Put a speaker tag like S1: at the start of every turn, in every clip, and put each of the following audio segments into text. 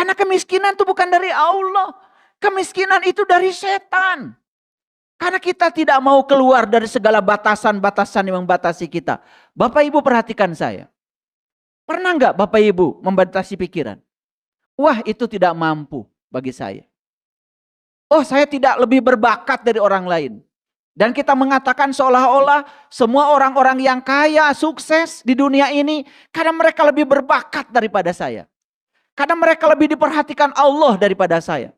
S1: Karena kemiskinan itu bukan dari Allah. Kemiskinan itu dari setan. Karena kita tidak mau keluar dari segala batasan-batasan yang membatasi kita. Bapak Ibu perhatikan saya. Pernah nggak Bapak Ibu membatasi pikiran? Wah, itu tidak mampu bagi saya. Oh, saya tidak lebih berbakat dari orang lain. Dan kita mengatakan seolah-olah semua orang-orang yang kaya, sukses di dunia ini karena mereka lebih berbakat daripada saya. Karena mereka lebih diperhatikan Allah daripada saya.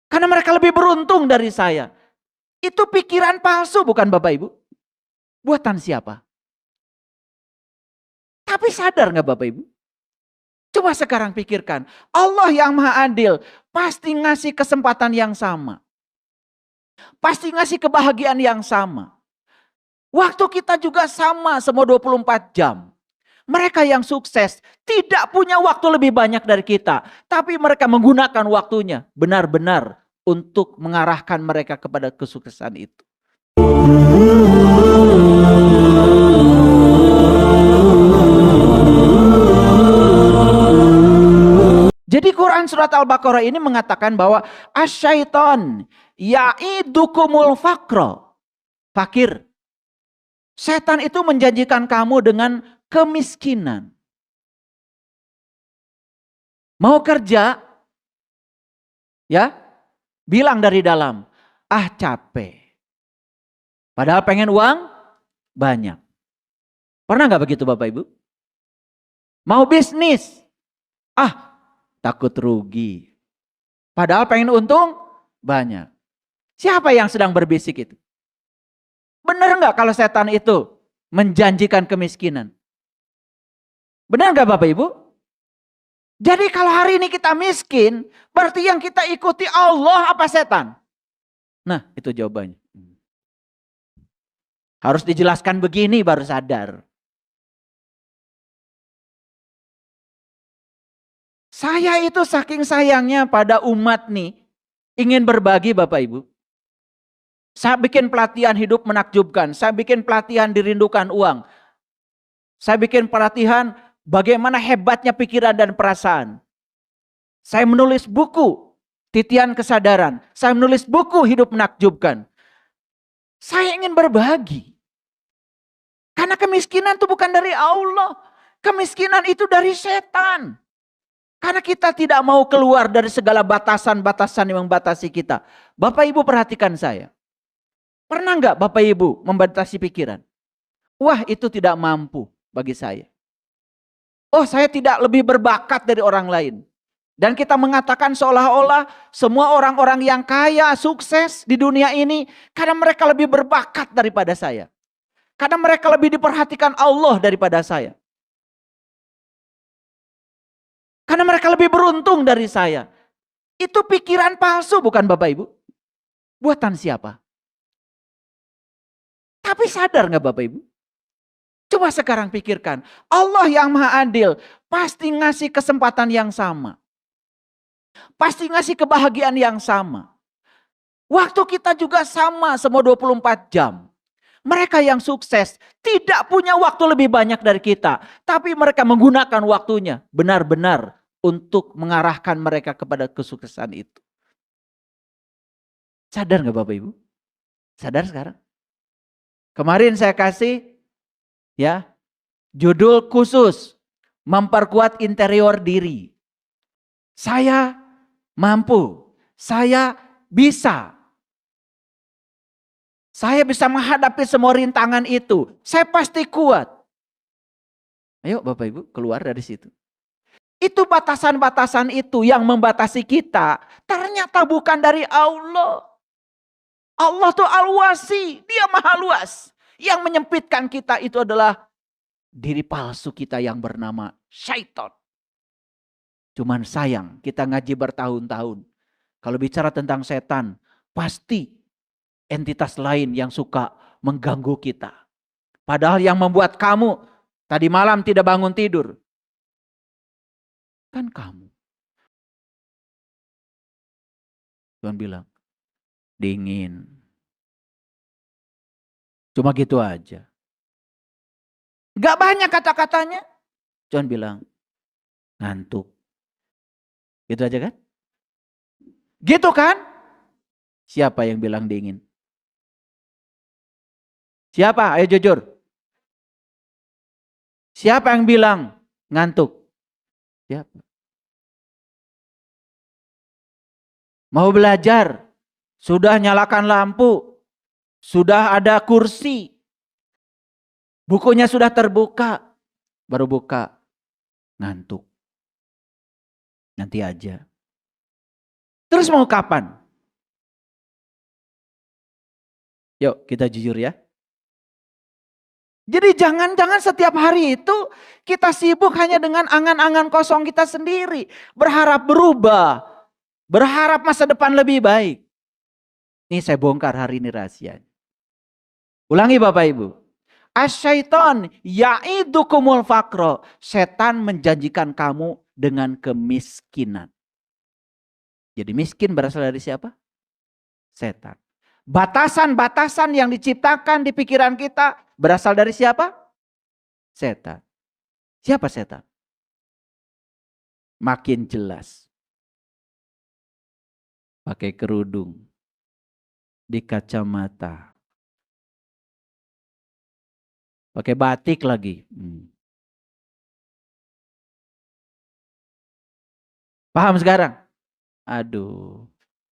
S1: Karena mereka lebih beruntung dari saya. Itu pikiran palsu bukan Bapak Ibu? Buatan siapa? Tapi sadar nggak Bapak Ibu? Coba sekarang pikirkan. Allah yang maha adil pasti ngasih kesempatan yang sama. Pasti ngasih kebahagiaan yang sama. Waktu kita juga sama semua 24 jam. Mereka yang sukses tidak punya waktu lebih banyak dari kita. Tapi mereka menggunakan waktunya benar-benar untuk mengarahkan mereka kepada kesuksesan itu. Jadi Quran surat Al-Baqarah ini mengatakan bahwa asyaiton ya'idukumul faqra. Fakir. Setan itu menjanjikan kamu dengan kemiskinan. Mau kerja? Ya, bilang dari dalam, ah capek. Padahal pengen uang banyak. Pernah nggak begitu Bapak Ibu? Mau bisnis? Ah, takut rugi. Padahal pengen untung banyak. Siapa yang sedang berbisik itu? Benar nggak kalau setan itu menjanjikan kemiskinan? Benar nggak Bapak Ibu? Jadi kalau hari ini kita miskin, berarti yang kita ikuti Allah apa setan? Nah, itu jawabannya. Harus dijelaskan begini baru sadar. Saya itu saking sayangnya pada umat nih, ingin berbagi Bapak Ibu. Saya bikin pelatihan hidup menakjubkan, saya bikin pelatihan dirindukan uang. Saya bikin pelatihan bagaimana hebatnya pikiran dan perasaan. Saya menulis buku Titian Kesadaran, saya menulis buku Hidup Menakjubkan. Saya ingin berbagi. Karena kemiskinan itu bukan dari Allah. Kemiskinan itu dari setan. Karena kita tidak mau keluar dari segala batasan-batasan yang membatasi kita. Bapak Ibu perhatikan saya. Pernah nggak Bapak Ibu membatasi pikiran? Wah, itu tidak mampu bagi saya. Oh, saya tidak lebih berbakat dari orang lain. Dan kita mengatakan seolah-olah semua orang-orang yang kaya, sukses di dunia ini karena mereka lebih berbakat daripada saya. Karena mereka lebih diperhatikan Allah daripada saya. Karena mereka lebih beruntung dari saya. Itu pikiran palsu bukan Bapak Ibu? Buatan siapa? Tapi sadar nggak Bapak Ibu? Coba sekarang pikirkan. Allah yang maha adil pasti ngasih kesempatan yang sama. Pasti ngasih kebahagiaan yang sama. Waktu kita juga sama semua 24 jam. Mereka yang sukses tidak punya waktu lebih banyak dari kita. Tapi mereka menggunakan waktunya benar-benar untuk mengarahkan mereka kepada kesuksesan itu. Sadar gak Bapak Ibu? Sadar sekarang? Kemarin saya kasih ya judul khusus memperkuat interior diri. Saya mampu, saya bisa. Saya bisa menghadapi semua rintangan itu. Saya pasti kuat. Ayo Bapak Ibu keluar dari situ. Itu batasan-batasan itu yang membatasi kita. Ternyata bukan dari Allah. Allah tuh al-wasi. Dia maha luas. Yang menyempitkan kita itu adalah diri palsu kita yang bernama syaitan. Cuman sayang kita ngaji bertahun-tahun. Kalau bicara tentang setan, pasti entitas lain yang suka mengganggu kita. Padahal yang membuat kamu tadi malam tidak bangun tidur, kan kamu. Tuhan bilang, dingin. Cuma gitu aja. Gak banyak kata-katanya. Tuhan bilang, ngantuk. Gitu aja kan? Gitu kan? Siapa yang bilang dingin? Siapa? Ayo jujur. Siapa yang bilang ngantuk? Siapa? Mau belajar? Sudah nyalakan lampu? Sudah ada kursi? Bukunya sudah terbuka? Baru buka, ngantuk. Nanti aja. Terus mau kapan? Yuk kita jujur ya. Jadi jangan-jangan setiap hari itu kita sibuk hanya dengan angan-angan kosong kita sendiri. Berharap berubah. Berharap masa depan lebih baik. Ini saya bongkar hari ini rahasia. Ulangi Bapak Ibu. Asyaiton ya'idukumul faqra. Setan menjanjikan kamu dengan kemiskinan. Jadi miskin berasal dari siapa? Setan. Batasan-batasan yang diciptakan di pikiran kita berasal dari siapa? Setan. Siapa setan? Makin jelas. Pakai kerudung. Di kacamata. Pakai batik lagi. Paham sekarang? Aduh.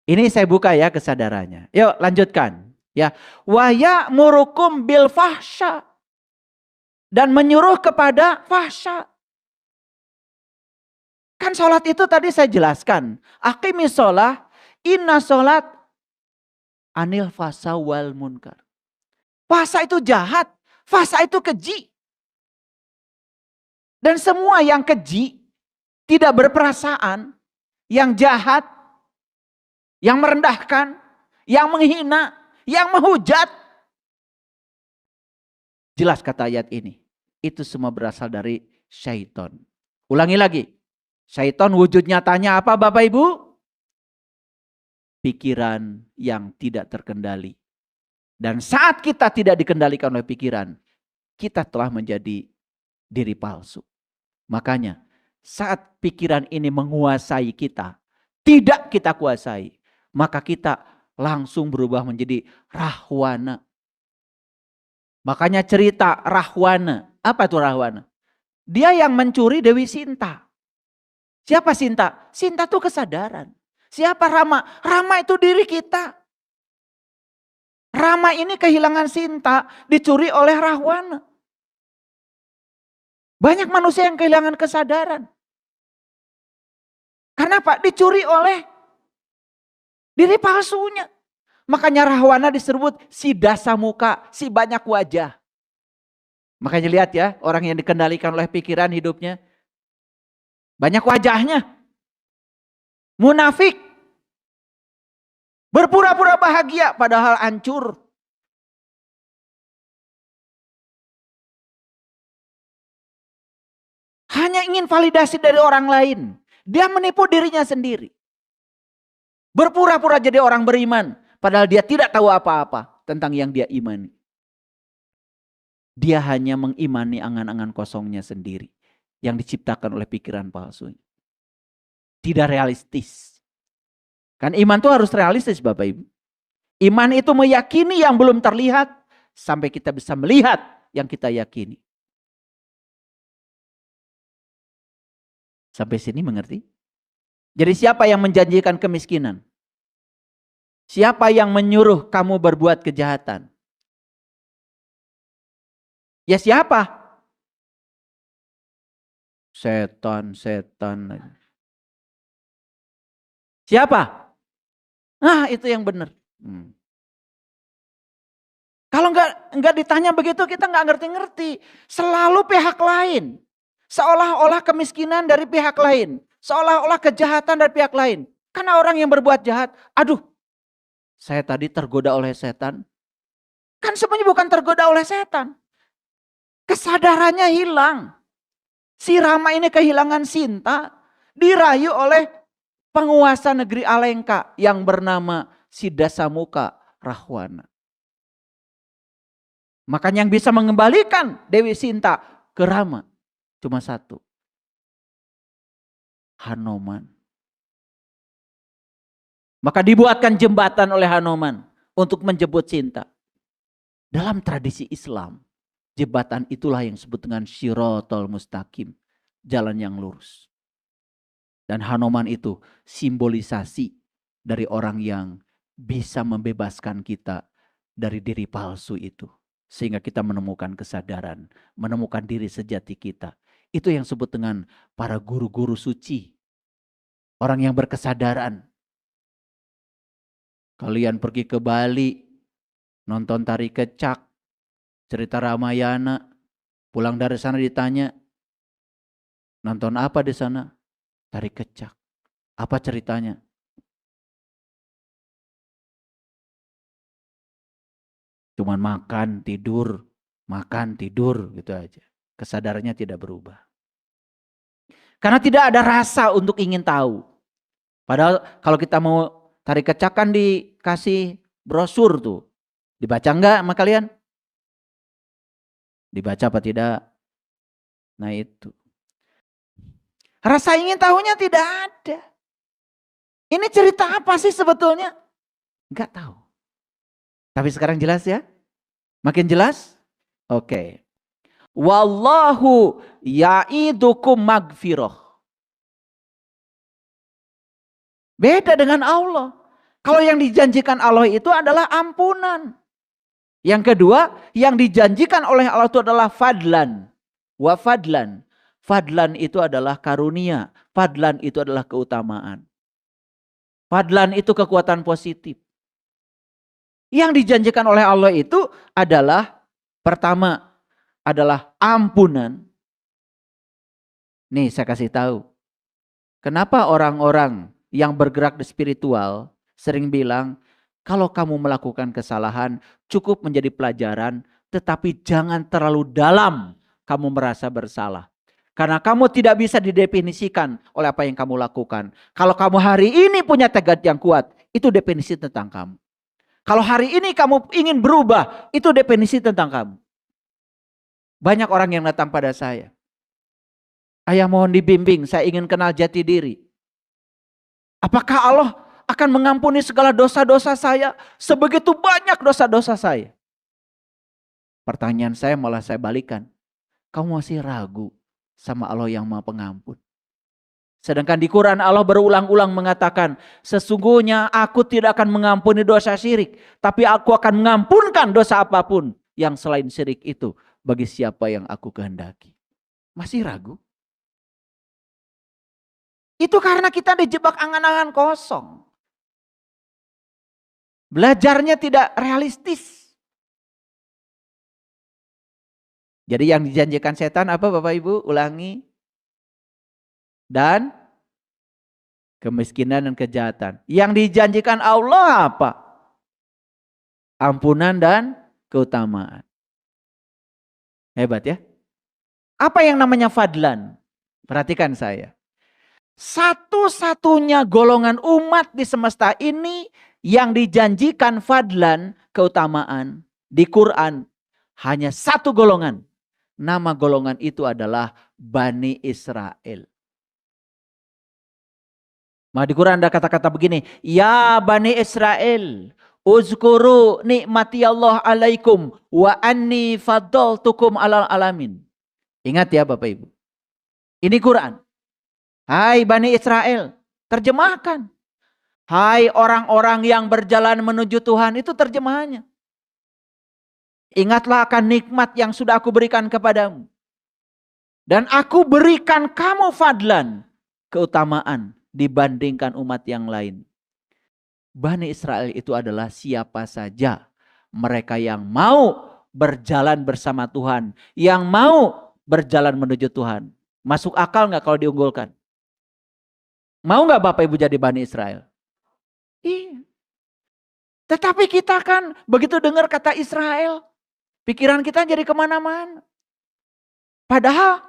S1: Ini saya buka ya kesadarannya. Yuk lanjutkan. Ya, wa ya'murukum bil fahsya, dan menyuruh kepada fahsya. Kan sholat itu tadi saya jelaskan. Aqimis sholat, inna sholat anil fasa wal munkar. Fasa itu jahat, fasa itu keji. Dan semua yang keji, tidak berperasaan, yang jahat, yang merendahkan, yang menghina, yang menghujat. Jelas kata ayat ini. Itu semua berasal dari syaitan. Ulangi lagi. Syaitan wujud nyatanya apa Bapak Ibu? Pikiran yang tidak terkendali. Dan saat kita tidak dikendalikan oleh pikiran, kita telah menjadi diri palsu. Makanya saat pikiran ini menguasai kita, tidak kita kuasai, maka kita langsung berubah menjadi rahwana. Makanya cerita Rahwana. Apa itu Rahwana? Dia yang mencuri Dewi Sinta. Siapa Sinta? Sinta itu kesadaran. Siapa Rama? Rama itu diri kita. Rama ini kehilangan Sinta dicuri oleh Rahwana. Banyak manusia yang kehilangan kesadaran. Karena apa? Dicuri oleh diri palsunya. Makanya Rahwana disebut si dasa muka, si banyak wajah. Makanya lihat ya, orang yang dikendalikan oleh pikiran hidupnya. Banyak wajahnya. Munafik. Berpura-pura bahagia padahal hancur. Hanya ingin validasi dari orang lain. Dia menipu dirinya sendiri. Berpura-pura jadi orang beriman. Padahal dia tidak tahu apa-apa tentang yang dia imani. Dia hanya mengimani angan-angan kosongnya sendiri. Yang diciptakan oleh pikiran palsunya. Tidak realistis. Kan iman itu harus realistis Bapak Ibu. Iman itu meyakini yang belum terlihat. Sampai kita bisa melihat yang kita yakini. Sampai sini mengerti? Jadi siapa yang menjanjikan kemiskinan? Siapa yang menyuruh kamu berbuat kejahatan? Ya siapa? Setan. Siapa? Nah itu yang benar. Kalau nggak ditanya begitu kita nggak ngerti-ngerti. Selalu pihak lain. Seolah-olah kemiskinan dari pihak lain. Seolah-olah kejahatan dari pihak lain. Karena orang yang berbuat jahat, aduh. Saya tadi tergoda oleh setan. Kan sebenarnya bukan tergoda oleh setan. Kesadarannya hilang. Si Rama ini kehilangan Sinta. Dirayu oleh penguasa negeri Alengka yang bernama si Dasamuka Rahwana. Makanya yang bisa mengembalikan Dewi Sinta ke Rama cuma satu. Hanoman. Maka dibuatkan jembatan oleh Hanoman untuk menjemput cinta. Dalam tradisi Islam, jembatan itulah yang disebut dengan Shiratal Mustaqim, jalan yang lurus. Dan Hanoman itu simbolisasi dari orang yang bisa membebaskan kita dari diri palsu itu. Sehingga kita menemukan kesadaran, menemukan diri sejati kita. Itu yang disebut dengan para guru-guru suci. Orang yang berkesadaran. Kalian pergi ke Bali, nonton tari kecak, cerita Ramayana, pulang dari sana ditanya, nonton apa di sana? Tari kecak. Apa ceritanya? Cuman makan, tidur gitu aja. Kesadarannya tidak berubah. Karena tidak ada rasa untuk ingin tahu. Padahal kalau kita mau tari kecak kan dikasih brosur tuh. Dibaca enggak sama kalian? Dibaca apa tidak? Nah itu. Rasa ingin tahunya tidak ada. Ini cerita apa sih sebetulnya? Enggak tahu. Tapi sekarang jelas ya? Makin jelas? Oke. Wallahu ya'idukum magfirah. Beda dengan Allah. Kalau yang dijanjikan Allah itu adalah ampunan. Yang kedua, yang dijanjikan oleh Allah itu adalah fadlan. Wa fadlan. Fadlan itu adalah karunia. Fadlan itu adalah keutamaan. Fadlan itu kekuatan positif. Yang dijanjikan oleh Allah itu adalah pertama adalah ampunan. Nih saya kasih tahu. Kenapa orang-orang yang bergerak di spiritual sering bilang, kalau kamu melakukan kesalahan cukup menjadi pelajaran, tetapi jangan terlalu dalam kamu merasa bersalah. Karena kamu tidak bisa didefinisikan oleh apa yang kamu lakukan. Kalau kamu hari ini punya tekad yang kuat, itu definisi tentang kamu. Kalau hari ini kamu ingin berubah, itu definisi tentang kamu. Banyak orang yang datang pada saya. Ayah mohon dibimbing, saya ingin kenal jati diri. Apakah Allah akan mengampuni segala dosa-dosa saya? Sebegitu banyak dosa-dosa saya. Pertanyaan saya malah saya balikan. Kamu masih ragu sama Allah yang Maha Pengampun? Sedangkan di Quran Allah berulang-ulang mengatakan, sesungguhnya aku tidak akan mengampuni dosa syirik, tapi aku akan mengampunkan dosa apapun yang selain syirik itu bagi siapa yang aku kehendaki. Masih ragu? Itu karena kita dijebak angan-angan kosong. Belajarnya tidak realistis. Jadi yang dijanjikan setan apa Bapak Ibu? Ulangi. Dan kemiskinan dan kejahatan. Yang dijanjikan Allah apa? Ampunan dan keutamaan. Hebat ya. Apa yang namanya fadlan? Perhatikan saya. Satu-satunya golongan umat di semesta ini yang dijanjikan fadlan, keutamaan di Quran. Hanya satu golongan. Nama golongan itu adalah Bani Israel. Maka di Quran ada kata-kata begini, ya Bani Israel, uzkuru nikmati Allah alaikum wa anni faddaltukum alal alamin. Ingat ya Bapak Ibu. Ini Quran. Hai Bani Israel, terjemahkan. Hai orang-orang yang berjalan menuju Tuhan, itu terjemahannya. Ingatlah akan nikmat yang sudah aku berikan kepadamu. Dan aku berikan kamu fadlan, keutamaan dibandingkan umat yang lain. Bani Israel itu adalah siapa saja. Mereka yang mau berjalan bersama Tuhan. Yang mau berjalan menuju Tuhan. Masuk akal gak kalau diunggulkan? Mau gak Bapak Ibu jadi Bani Israel? Iya. Tetapi kita kan begitu dengar kata Israel, pikiran kita jadi kemana-mana. Padahal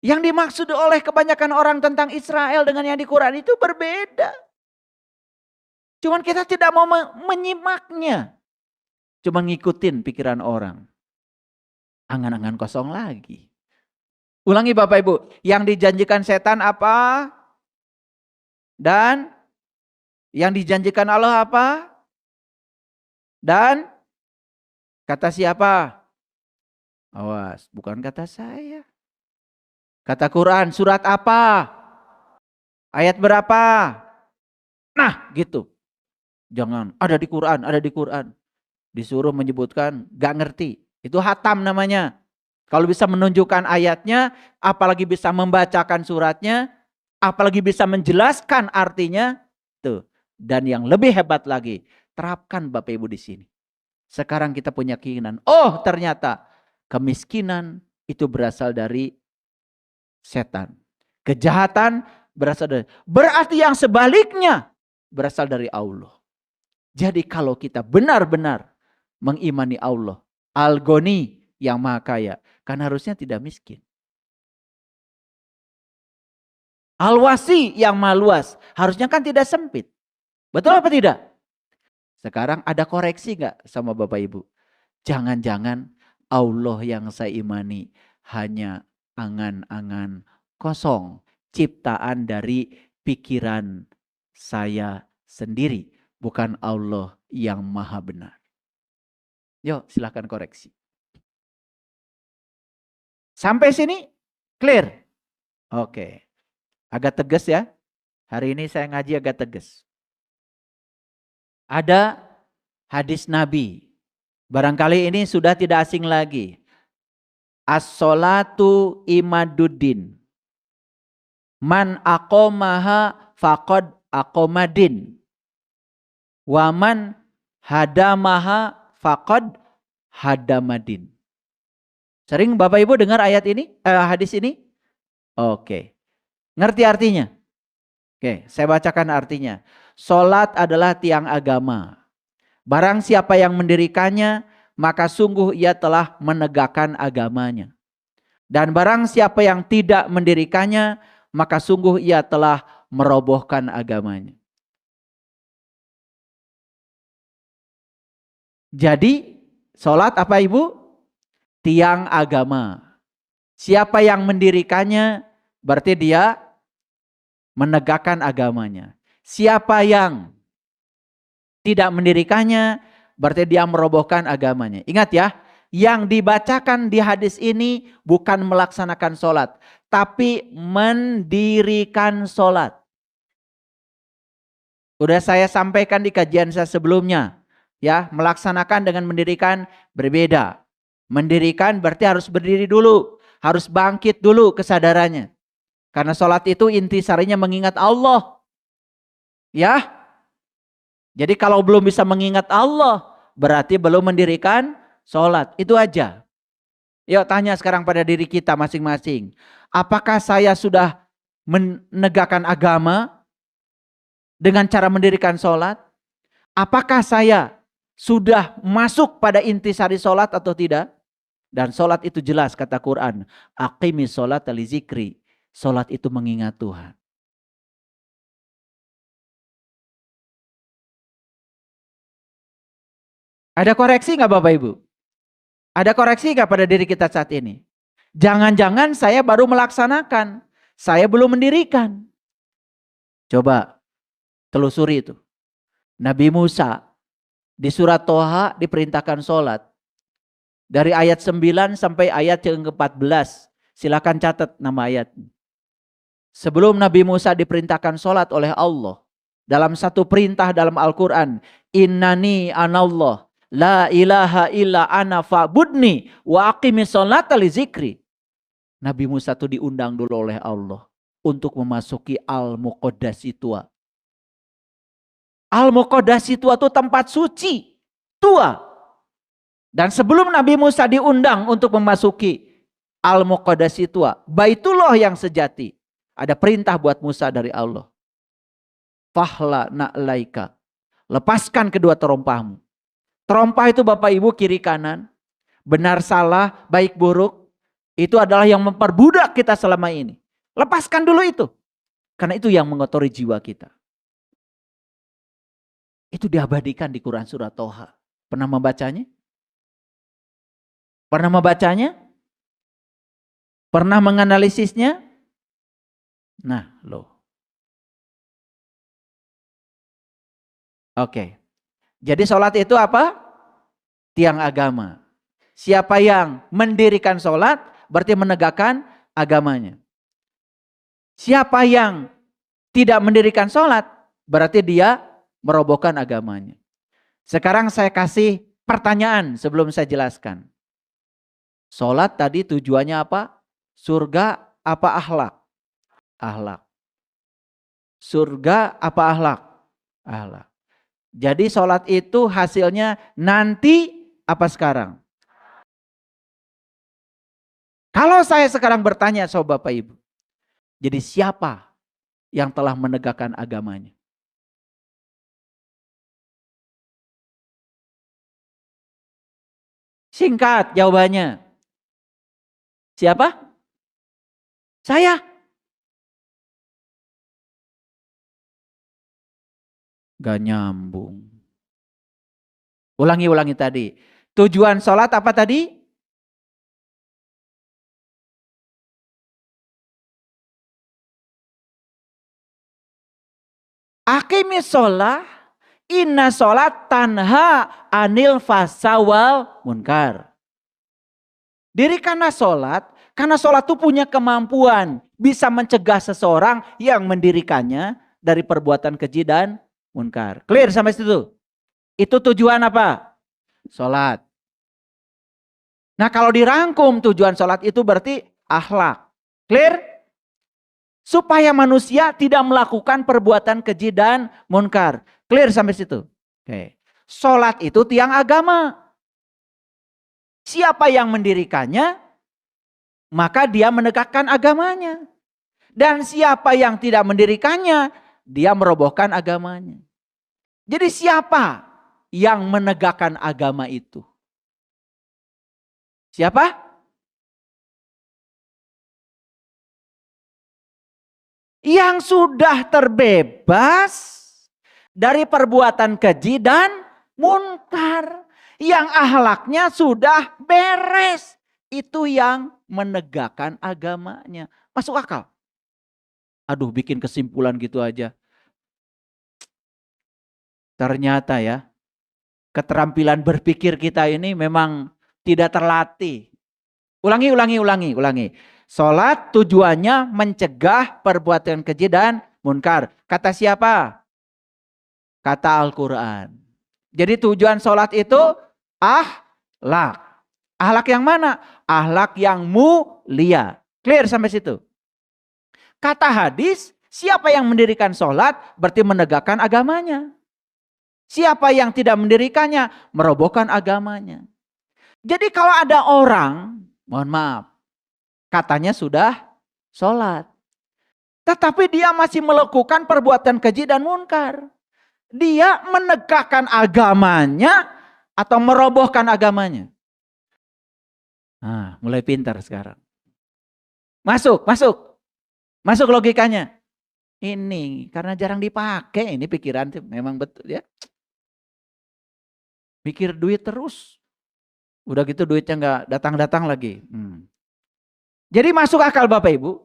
S1: yang dimaksud oleh kebanyakan orang tentang Israel dengan yang di Quran itu berbeda. Cuman kita tidak mau menyimaknya. Cuma ngikutin pikiran orang. Angan-angan kosong lagi. Ulangi Bapak Ibu. Yang dijanjikan setan apa? Dan yang dijanjikan Allah apa? Dan kata siapa? Awas, bukan kata saya. Kata Quran, surat apa? Ayat berapa? Nah, gitu. Jangan, ada di Quran, ada di Quran. Disuruh menyebutkan, gak ngerti. Itu hatam namanya. Kalau bisa menunjukkan ayatnya, apalagi bisa membacakan suratnya, apalagi bisa menjelaskan artinya, tuh. Dan yang lebih hebat lagi, terapkan Bapak Ibu di sini. Sekarang kita punya keinginan, oh ternyata kemiskinan itu berasal dari setan. Kejahatan berasal dari, berarti yang sebaliknya berasal dari Allah. Jadi kalau kita benar-benar mengimani Allah, Al-Ghani yang maha kaya, kan harusnya tidak miskin. Al-Wasi yang maha luas, harusnya kan tidak sempit. Betul apa tidak? Sekarang ada koreksi gak sama Bapak Ibu? Jangan-jangan Allah yang saya imani hanya angan-angan kosong, ciptaan dari pikiran saya sendiri, bukan Allah yang maha benar. Yuk silahkan koreksi. Sampai sini clear? Oke. Agak tegas ya. Hari ini saya ngaji agak tegas. Ada hadis Nabi. Barangkali ini sudah tidak asing lagi. As-sholatu imaduddin. Man aqomaha faqad aqomadin. Waman hadamaha faqad hadamadin. Sering Bapak Ibu dengar ayat ini, hadis ini? Oke. Ngerti artinya? Oke, saya bacakan artinya. Salat adalah tiang agama. Barang siapa yang mendirikannya, maka sungguh ia telah menegakkan agamanya. Dan barang siapa yang tidak mendirikannya, maka sungguh ia telah merobohkan agamanya. Jadi, salat apa Ibu? Tiang agama. Siapa yang mendirikannya, berarti dia menegakkan agamanya. Siapa yang tidak mendirikannya, berarti dia merobohkan agamanya. Ingat ya, yang dibacakan di hadis ini bukan melaksanakan sholat, tapi mendirikan sholat. Udah saya sampaikan di kajian saya sebelumnya. Ya, melaksanakan dengan mendirikan berbeda. Mendirikan berarti harus berdiri dulu. Harus bangkit dulu kesadarannya. Karena sholat itu intisarinya mengingat Allah. Ya. Jadi kalau belum bisa mengingat Allah, berarti belum mendirikan sholat. Itu aja. Yuk tanya sekarang pada diri kita masing-masing. Apakah saya sudah menegakkan agama dengan cara mendirikan sholat? Apakah saya sudah masuk pada intisari sholat atau tidak? Dan sholat itu jelas kata Quran. Aqimis sholat li zikri. Sholat itu mengingat Tuhan. Ada koreksi nggak Bapak Ibu? Ada koreksi nggak pada diri kita saat ini? Jangan-jangan saya baru melaksanakan. Saya belum mendirikan. Coba telusuri itu. Nabi Musa di surat Toha diperintahkan sholat. Dari ayat 9 sampai ayat yang ke-14. Silakan catat nama ayat. Sebelum Nabi Musa diperintahkan sholat oleh Allah. Dalam satu perintah dalam Al-Quran. Innani anallah. La ilaha illa ana fa'budni. Wa aqimis sholata li zikri. Nabi Musa itu diundang dulu oleh Allah. Untuk memasuki Al-Muqaddasi tua. Al-Muqaddasi tua itu tempat suci. Tua. Dan sebelum Nabi Musa diundang untuk memasuki Al-Muqaddasi tua. Baitullah yang sejati. Ada perintah buat Musa dari Allah. Fahla na'laika. Lepaskan kedua terompahmu. Terompah itu Bapak Ibu kiri kanan. Benar salah, baik buruk. Itu adalah yang memperbudak kita selama ini. Lepaskan dulu itu. Karena itu yang mengotori jiwa kita. Itu diabadikan di Quran surat Toha. Pernah membacanya? Pernah membacanya? Pernah menganalisisnya? Nah, loh. Oke. Jadi sholat itu apa? Tiang agama. Siapa yang mendirikan sholat berarti menegakkan agamanya. Siapa yang tidak mendirikan sholat berarti dia merobohkan agamanya. Sekarang saya kasih pertanyaan sebelum saya jelaskan. Sholat tadi tujuannya apa? Surga apa akhlak? Akhlak. Surga apa akhlak? Akhlak. Jadi sholat itu hasilnya nanti apa sekarang? Kalau saya sekarang bertanya sobat Bapak Ibu. Jadi siapa yang telah menegakkan agamanya? Singkat jawabannya. Siapa? Saya. Gak nyambung. Ulangi tadi. Tujuan sholat apa tadi? Aqimis sholat, inna sholat tanha anil fasawal munkar. Dirikanlah sholat, karena sholat itu punya kemampuan bisa mencegah seseorang yang mendirikannya dari perbuatan keji dan munkar. Clear sampai situ? Itu tujuan apa? Sholat. Nah kalau dirangkum tujuan sholat itu berarti akhlak. Clear? Supaya manusia tidak melakukan perbuatan keji dan munkar. Clear sampai situ? Oke. Sholat itu tiang agama. Siapa yang mendirikannya, maka dia menegakkan agamanya. Dan siapa yang tidak mendirikannya, dia merobohkan agamanya. Jadi siapa yang menegakkan agama itu? Siapa? Yang sudah terbebas dari perbuatan keji dan munkar. Yang akhlaknya sudah beres. Itu yang menegakkan agamanya. Masuk akal? Aduh, bikin kesimpulan gitu aja. Ternyata ya, keterampilan berpikir kita ini memang tidak terlatih. Ulangi. Sholat tujuannya mencegah perbuatan keji dan munkar. Kata siapa? Kata Al-Quran. Jadi tujuan sholat itu akhlak. Akhlak yang mana? Akhlak yang mulia. Clear sampai situ? Kata hadis, siapa yang mendirikan sholat berarti menegakkan agamanya. Siapa yang tidak mendirikannya merobohkan agamanya. Jadi kalau ada orang, mohon maaf, katanya sudah sholat. Tetapi dia masih melakukan perbuatan keji dan munkar. Dia menegakkan agamanya atau merobohkan agamanya. Nah, mulai pintar sekarang. Masuk logikanya. Ini karena jarang dipakai, ini pikiran memang betul ya. Mikir duit terus. Udah gitu duitnya nggak datang-datang lagi. Jadi masuk akal Bapak Ibu.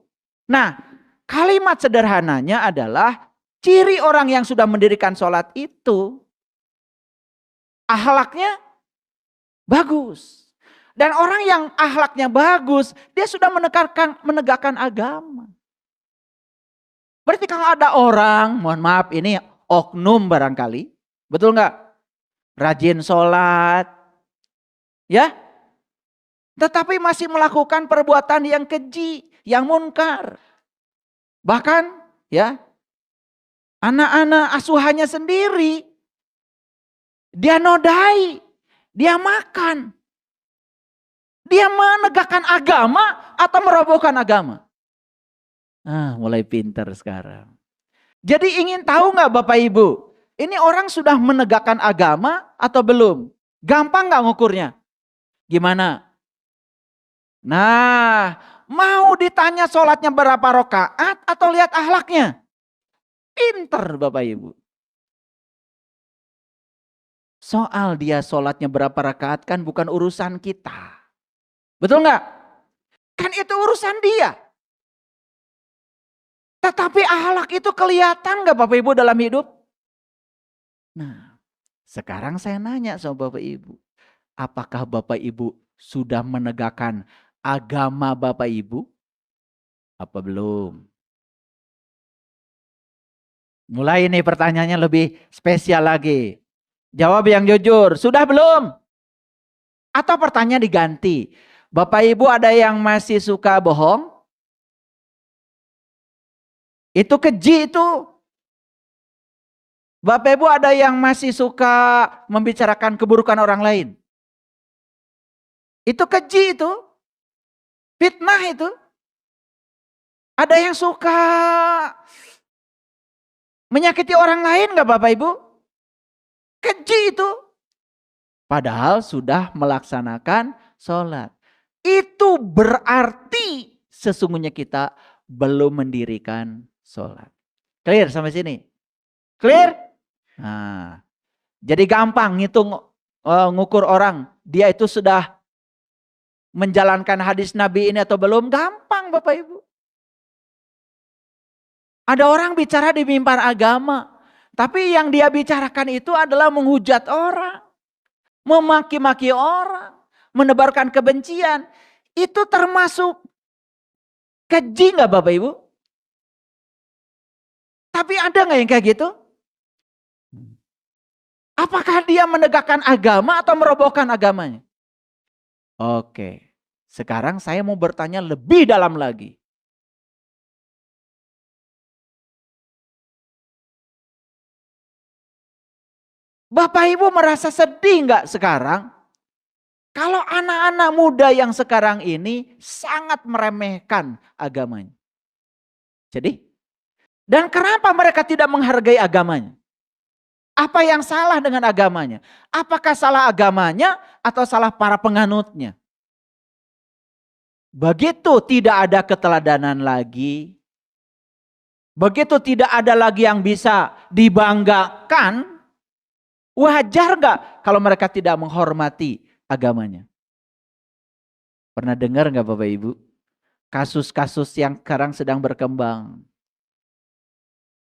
S1: Nah, kalimat sederhananya adalah ciri orang yang sudah mendirikan sholat itu akhlaknya bagus. Dan orang yang akhlaknya bagus, dia sudah menegakkan agama. Berarti kalau ada orang, mohon maaf ini oknum barangkali, betul nggak? Rajin sholat, ya, tetapi masih melakukan perbuatan yang keji, yang munkar. Bahkan ya, anak-anak asuhannya sendiri, dia nodai, dia makan. Dia menegakkan agama atau merobohkan agama? Mulai pintar sekarang. Jadi ingin tahu nggak Bapak Ibu? Ini orang sudah menegakkan agama atau belum? Gampang nggak ngukurnya? Gimana? Nah, mau ditanya sholatnya berapa rakaat atau lihat akhlaknya? Pinter Bapak Ibu. Soal dia sholatnya berapa rakaat kan bukan urusan kita. Betul nggak? Kan itu urusan dia. Tetapi akhlak itu kelihatan gak Bapak Ibu dalam hidup? Nah, sekarang saya nanya sama Bapak Ibu. Apakah Bapak Ibu sudah menegakkan agama Bapak Ibu? Apa belum? Mulai ini pertanyaannya lebih spesial lagi. Jawab yang jujur. Sudah belum? Atau pertanyaan diganti. Bapak Ibu ada yang masih suka bohong? Itu keji itu. Bapak Ibu ada yang masih suka membicarakan keburukan orang lain? Itu keji itu. Fitnah itu. Ada yang suka menyakiti orang lain gak Bapak Ibu? Keji itu. Padahal sudah melaksanakan sholat. Itu berarti sesungguhnya kita belum mendirikan sholat. Clear sampai sini? Clear? Nah, jadi gampang ngitung ngukur orang. Dia itu sudah menjalankan hadis Nabi ini atau belum? Gampang Bapak Ibu. Ada orang bicara di mimbar agama. Tapi yang dia bicarakan itu adalah menghujat orang. Memaki-maki orang. Menebarkan kebencian. Itu termasuk keji gak Bapak Ibu? Tapi ada gak yang kayak gitu? Apakah dia menegakkan agama atau merobohkan agamanya? Oke. Sekarang saya mau bertanya lebih dalam lagi. Bapak Ibu merasa sedih gak sekarang? Kalau anak-anak muda yang sekarang ini sangat meremehkan agamanya. Jadi, dan kenapa mereka tidak menghargai agamanya? Apa yang salah dengan agamanya? Apakah salah agamanya atau salah para penganutnya? Begitu tidak ada keteladanan lagi. Begitu tidak ada lagi yang bisa dibanggakan. Wajar gak kalau mereka tidak menghormati agamanya? Pernah dengar gak Bapak Ibu? Kasus-kasus yang sekarang sedang berkembang.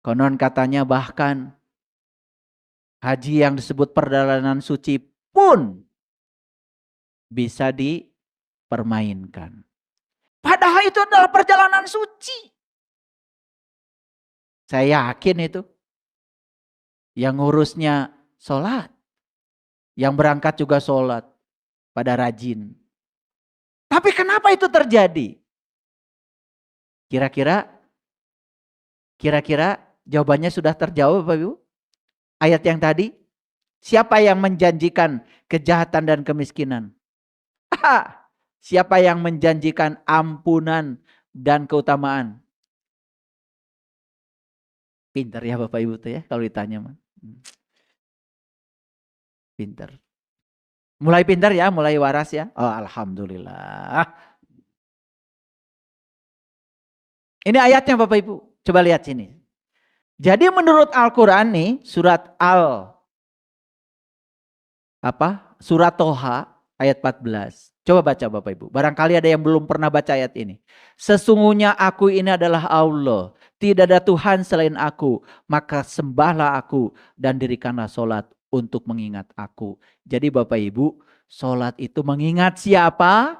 S1: Konon katanya bahkan haji yang disebut perjalanan suci pun bisa dipermainkan. Padahal itu adalah perjalanan suci. Saya yakin itu. Yang ngurusnya sholat. Yang berangkat juga sholat. Pada rajin. Tapi kenapa itu terjadi? Kira-kira jawabannya sudah terjawab Bapak Ibu? Ayat yang tadi. Siapa yang menjanjikan kejahatan dan kemiskinan? Siapa yang menjanjikan ampunan dan keutamaan? Pintar ya Bapak Ibu tuh ya kalau ditanya mah. Pintar. Mulai pintar ya, mulai waras ya. Oh alhamdulillah. Ini ayatnya Bapak Ibu. Coba lihat sini. Jadi menurut Al-Quran nih surat Surat Toha ayat 14. Coba baca Bapak Ibu. Barangkali ada yang belum pernah baca ayat ini. Sesungguhnya aku ini adalah Allah. Tidak ada Tuhan selain aku. Maka sembahlah aku dan dirikanlah sholat untuk mengingat aku. Jadi Bapak Ibu, sholat itu mengingat siapa?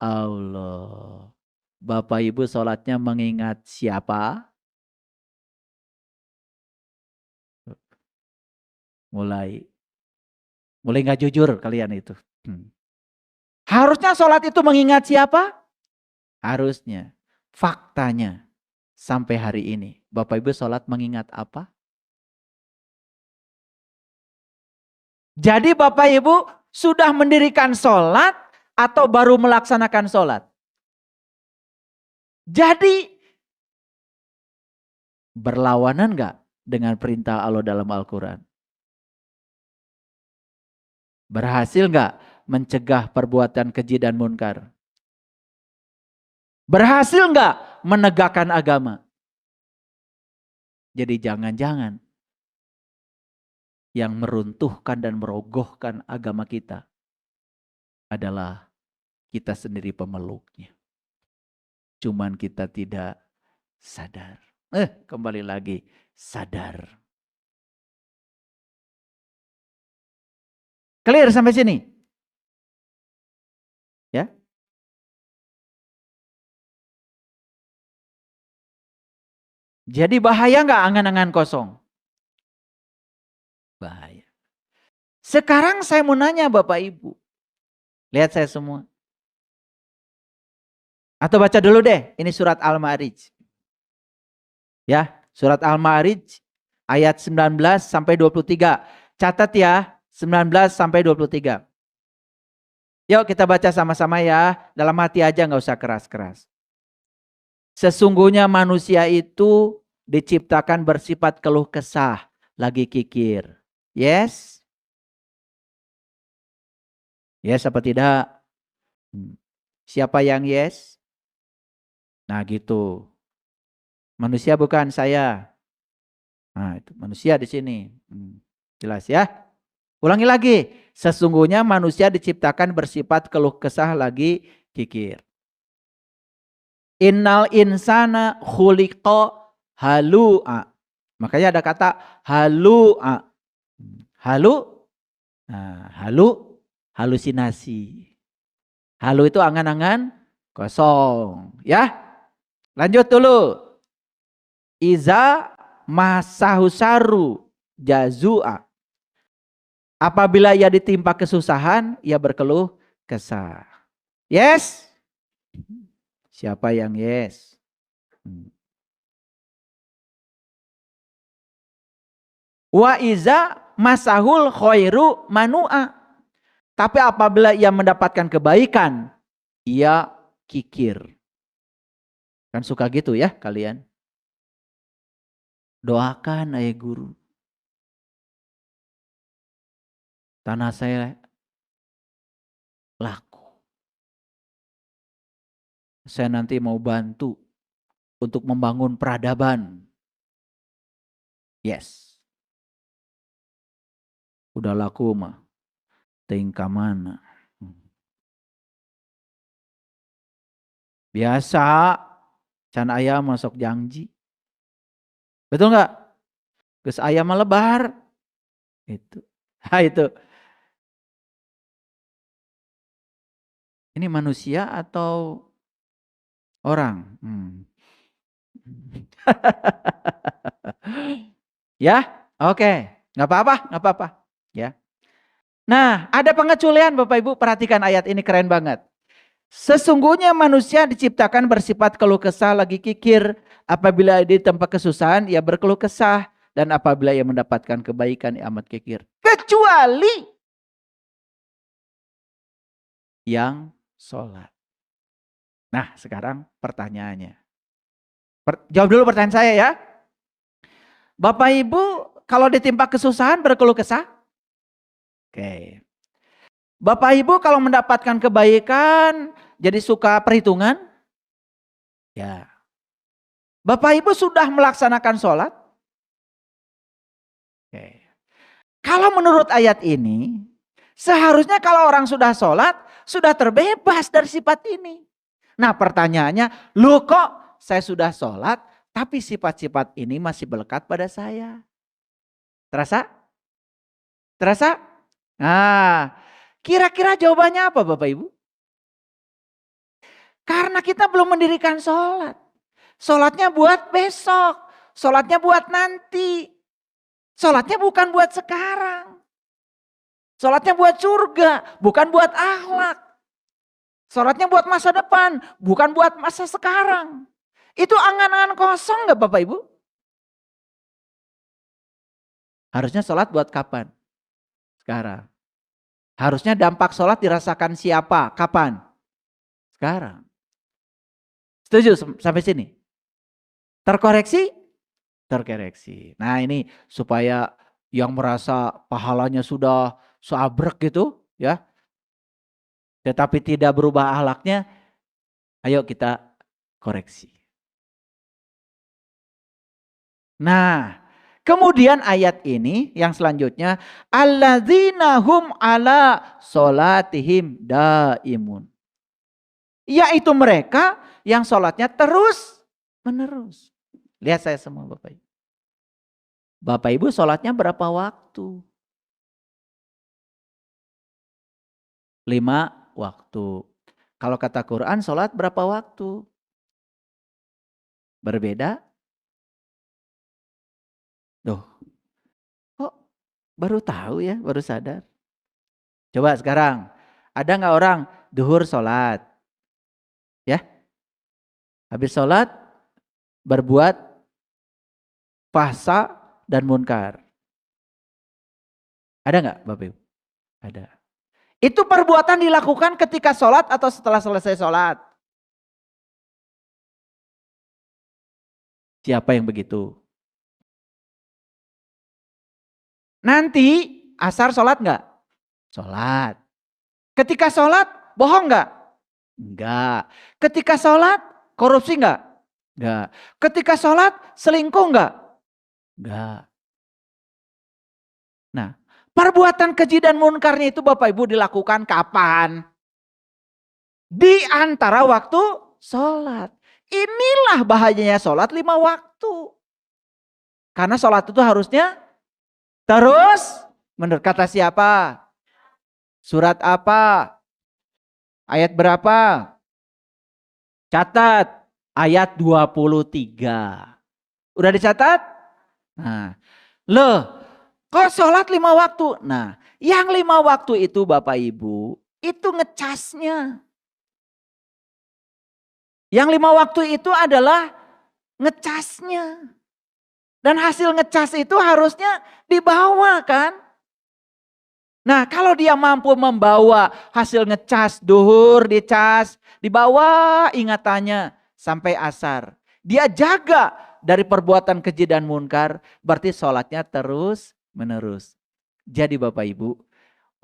S1: Allah. Bapak Ibu sholatnya mengingat siapa? Mulai gak jujur kalian itu. Harusnya sholat itu mengingat siapa? Harusnya. Faktanya. Sampai hari ini. Bapak Ibu sholat mengingat apa? Jadi Bapak Ibu sudah mendirikan sholat atau baru melaksanakan sholat? Jadi berlawanan gak dengan perintah Allah dalam Al-Quran? Berhasil gak mencegah perbuatan keji dan munkar? Berhasil gak menegakkan agama? Jadi jangan-jangan yang meruntuhkan dan merogohkan agama kita adalah kita sendiri pemeluknya. Cuman kita tidak sadar. Kembali lagi, sadar. Clear sampai sini? Ya. Jadi bahaya nggak angan-angan kosong? Bahaya. Sekarang saya mau nanya Bapak Ibu. Lihat saya semua. Atau baca dulu deh, ini surat Al-Ma'arij. Ya, surat Al-Ma'arij ayat 19 sampai 23. Catat ya, 19 sampai 23. Yuk kita baca sama-sama ya, dalam hati aja nggak usah keras-keras. Sesungguhnya manusia itu diciptakan bersifat keluh kesah, lagi kikir. Yes? Yes apa tidak? Siapa yang yes? Nah gitu. Manusia bukan saya. Nah itu manusia di sini. Jelas ya? Ulangi lagi. Sesungguhnya manusia diciptakan bersifat keluh kesah, lagi kikir. Innal insana khuliqa halu'a. Makanya ada kata halu'a. Halu, nah, halusinasi. Halu itu angan-angan kosong. Ya, lanjut dulu. Iza masahusaru jazua. Apabila ia ditimpa kesusahan, ia berkeluh kesah. Yes? Siapa yang yes? Wa iza masahul khairu manu'a. Tapi apabila ia mendapatkan kebaikan, ia kikir. Kan suka gitu ya kalian? Doakan ayah guru. Tanah saya laku. Saya nanti mau bantu untuk membangun peradaban. Yes. Udah laku mah. Tingkah mana. Biasa. Can ayam masuk janji. Betul nggak? Gus ayam melebar. Itu. Itu. Ini manusia atau orang? Ya, oke. Nggak apa-apa, nggak apa-apa. Ya. Nah, ada pengecualian Bapak Ibu, perhatikan ayat ini keren banget. Sesungguhnya manusia diciptakan bersifat keluh kesah, lagi kikir. Apabila di tempat kesusahan, ia berkeluh kesah. Dan apabila ia mendapatkan kebaikan, ia amat kikir. Kecuali yang sholat. Nah, sekarang pertanyaannya. Jawab dulu pertanyaan saya ya. Bapak Ibu, kalau ditimpa kesusahan berkeluh kesah? Oke. Bapak Ibu kalau mendapatkan kebaikan jadi suka perhitungan? Ya. Bapak Ibu sudah melaksanakan sholat? Oke. Kalau menurut ayat ini, seharusnya kalau orang sudah sholat, sudah terbebas dari sifat ini. Nah pertanyaannya, loh kok saya sudah sholat, tapi sifat-sifat ini masih melekat pada saya? Terasa? Terasa? Nah, kira-kira jawabannya apa Bapak Ibu? Karena kita belum mendirikan sholat. Sholatnya buat besok. Sholatnya buat nanti. Sholatnya bukan buat sekarang. Sholatnya buat surga, bukan buat akhlak. Sholatnya buat masa depan, bukan buat masa sekarang. Itu angan-angan kosong gak Bapak Ibu? Harusnya sholat buat kapan? Sekarang. Harusnya dampak sholat dirasakan siapa? Kapan? Sekarang. Setuju sampai sini? Terkoreksi? Terkoreksi. Nah ini supaya yang merasa pahalanya sudah seabrek gitu ya. Tetapi tidak berubah akhlaknya. Ayo kita koreksi. Nah kemudian ayat ini yang selanjutnya. Alladzina hum ala sholatihim daimun. Yaitu mereka yang sholatnya terus menerus. Lihat saya semua Bapak Ibu. Bapak Ibu sholatnya berapa waktu? 5 waktu. Kalau kata Quran sholat berapa waktu? Berbeda? Duh, kok baru tahu ya, baru sadar. Coba sekarang, ada nggak orang duhur sholat? Ya, habis sholat berbuat fahsa dan munkar. Ada nggak Bapak Ibu? Ada. Itu perbuatan dilakukan ketika sholat atau setelah selesai sholat? Siapa yang begitu? Nanti asar sholat nggak? Sholat. Ketika sholat bohong nggak? Enggak. Ketika sholat korupsi nggak? Enggak. Ketika sholat selingkuh nggak? Enggak. Nah, perbuatan keji dan munkarnya itu Bapak Ibu dilakukan kapan? Di antara waktu sholat. Inilah bahayanya sholat 5 waktu. Karena sholat itu harusnya terus, menurut kata siapa? Surat apa? Ayat berapa? Catat. Ayat 23. Udah dicatat? Nah, loh, kok sholat 5 waktu? Nah, yang 5 waktu itu Bapak Ibu, itu ngecasnya. Yang 5 waktu itu adalah ngecasnya. Dan hasil ngecas itu harusnya dibawa kan? Nah, kalau dia mampu membawa hasil ngecas, duhur dicas, dibawa ingatannya sampai asar. Dia jaga dari perbuatan keji dan munkar, berarti sholatnya terus menerus. Jadi Bapak Ibu,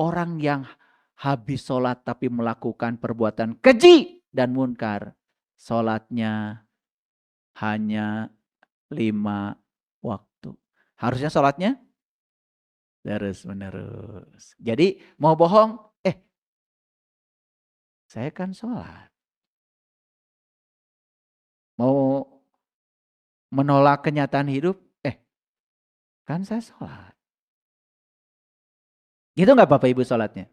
S1: orang yang habis sholat tapi melakukan perbuatan keji dan munkar, sholatnya hanya 5 waktu. Harusnya sholatnya terus menerus. Jadi mau bohong, saya kan sholat. Mau menolak kenyataan hidup, kan saya sholat. Gitu nggak Bapak Ibu sholatnya?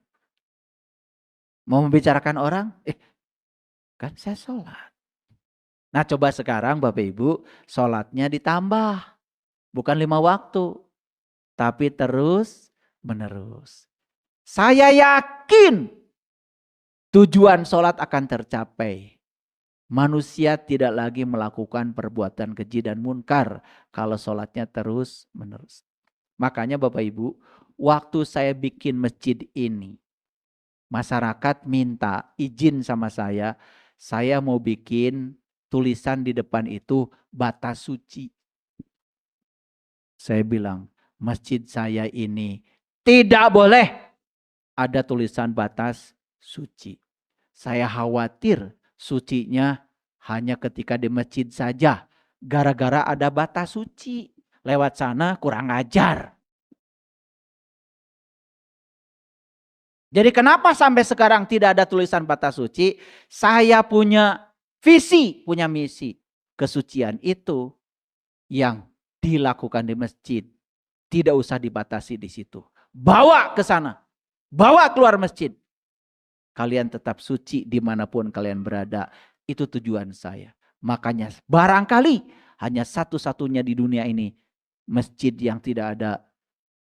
S1: Mau membicarakan orang, kan saya sholat. Nah coba sekarang Bapak Ibu sholatnya ditambah. Bukan 5 waktu. Tapi terus menerus. Saya yakin tujuan sholat akan tercapai. Manusia tidak lagi melakukan perbuatan keji dan munkar kalau sholatnya terus menerus. Makanya Bapak Ibu, waktu saya bikin masjid ini, masyarakat minta izin sama saya mau bikin tulisan di depan itu batas suci. Saya bilang, masjid saya ini tidak boleh ada tulisan batas suci. Saya khawatir sucinya hanya ketika di masjid saja. Gara-gara ada batas suci. Lewat sana kurang ajar. Jadi kenapa sampai sekarang tidak ada tulisan batas suci? Saya punya visi, punya misi. Kesucian itu yang dilakukan di masjid. Tidak usah dibatasi di situ. Bawa ke sana. Bawa keluar masjid. Kalian tetap suci dimanapun kalian berada. Itu tujuan saya. Makanya barangkali hanya satu-satunya di dunia ini masjid yang tidak ada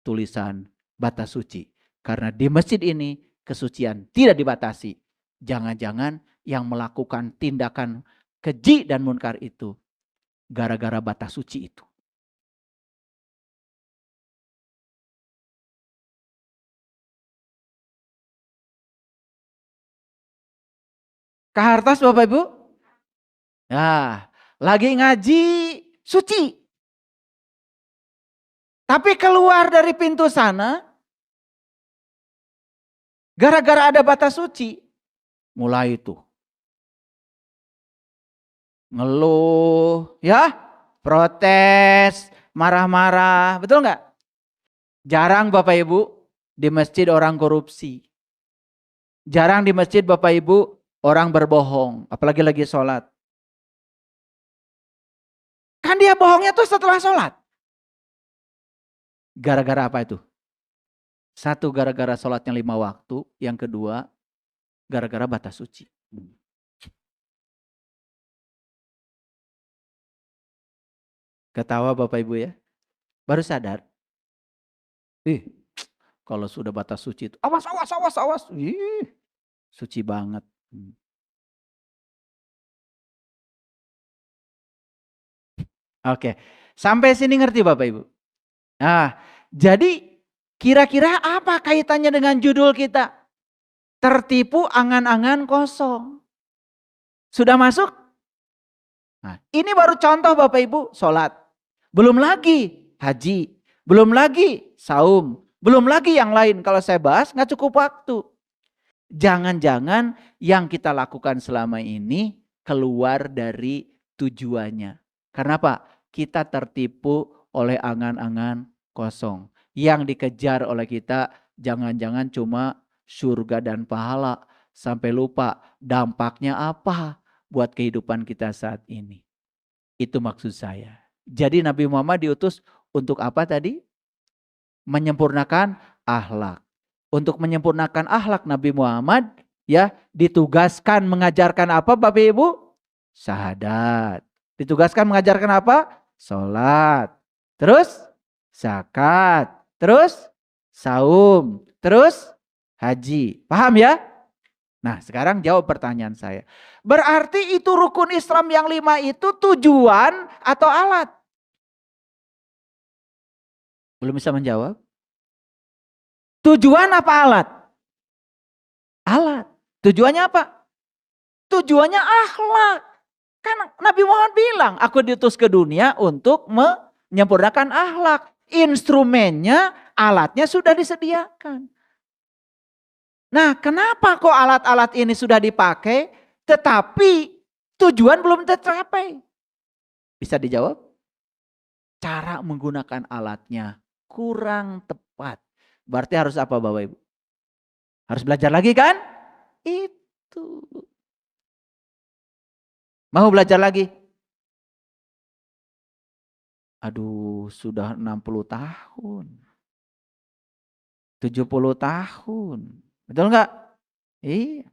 S1: tulisan batas suci. Karena di masjid ini kesucian tidak dibatasi. Jangan-jangan yang melakukan tindakan keji dan munkar itu gara-gara batas suci itu. Kahartas Bapak Ibu? Nah, lagi ngaji suci. Tapi keluar dari pintu sana, gara-gara ada batas suci, mulai itu. Ngeluh, ya, protes, marah-marah, betul nggak? Jarang Bapak Ibu di masjid orang korupsi. Jarang di masjid Bapak Ibu orang berbohong, apalagi lagi sholat. Kan dia bohongnya tuh setelah sholat. Gara-gara apa itu? Satu, gara-gara sholatnya 5 waktu. Yang kedua, gara-gara batas suci. Ketawa Bapak Ibu ya. Baru sadar. Kalau sudah batas suci itu. Awas, awas, awas, awas. Suci banget. Oke. Sampai sini ngerti Bapak Ibu? Nah, jadi kira-kira apa kaitannya dengan judul kita? Tertipu angan-angan kosong. Sudah masuk? Nah, ini baru contoh Bapak Ibu, sholat. Belum lagi haji. Belum lagi saum. Belum lagi yang lain. Kalau saya bahas nggak cukup waktu. Jangan-jangan yang kita lakukan selama ini keluar dari tujuannya. Karena apa? Kita tertipu oleh angan-angan kosong. Yang dikejar oleh kita jangan-jangan cuma surga dan pahala. Sampai lupa dampaknya apa buat kehidupan kita saat ini. Itu maksud saya. Jadi Nabi Muhammad diutus untuk apa tadi? Menyempurnakan akhlak. Untuk menyempurnakan akhlak Nabi Muhammad ya ditugaskan mengajarkan apa Bapak Ibu? Syahadat. Ditugaskan mengajarkan apa? Salat. Terus zakat. Terus saum. Terus haji. Paham ya? Nah sekarang jawab pertanyaan saya. Berarti itu rukun Islam yang 5 itu tujuan atau alat? Belum bisa menjawab? Tujuan apa alat? Alat. Tujuannya apa? Tujuannya akhlak. Kan Nabi Muhammad bilang, aku diutus ke dunia untuk menyempurnakan akhlak. Instrumennya, alatnya sudah disediakan. Nah, kenapa kok alat-alat ini sudah dipakai, tetapi tujuan belum tercapai? Bisa dijawab? Cara menggunakan alatnya kurang tepat. Berarti harus apa Bapak Ibu? Harus belajar lagi kan? Itu. Mau belajar lagi? Aduh, sudah 60 tahun. 70 tahun. Betul enggak? Iya.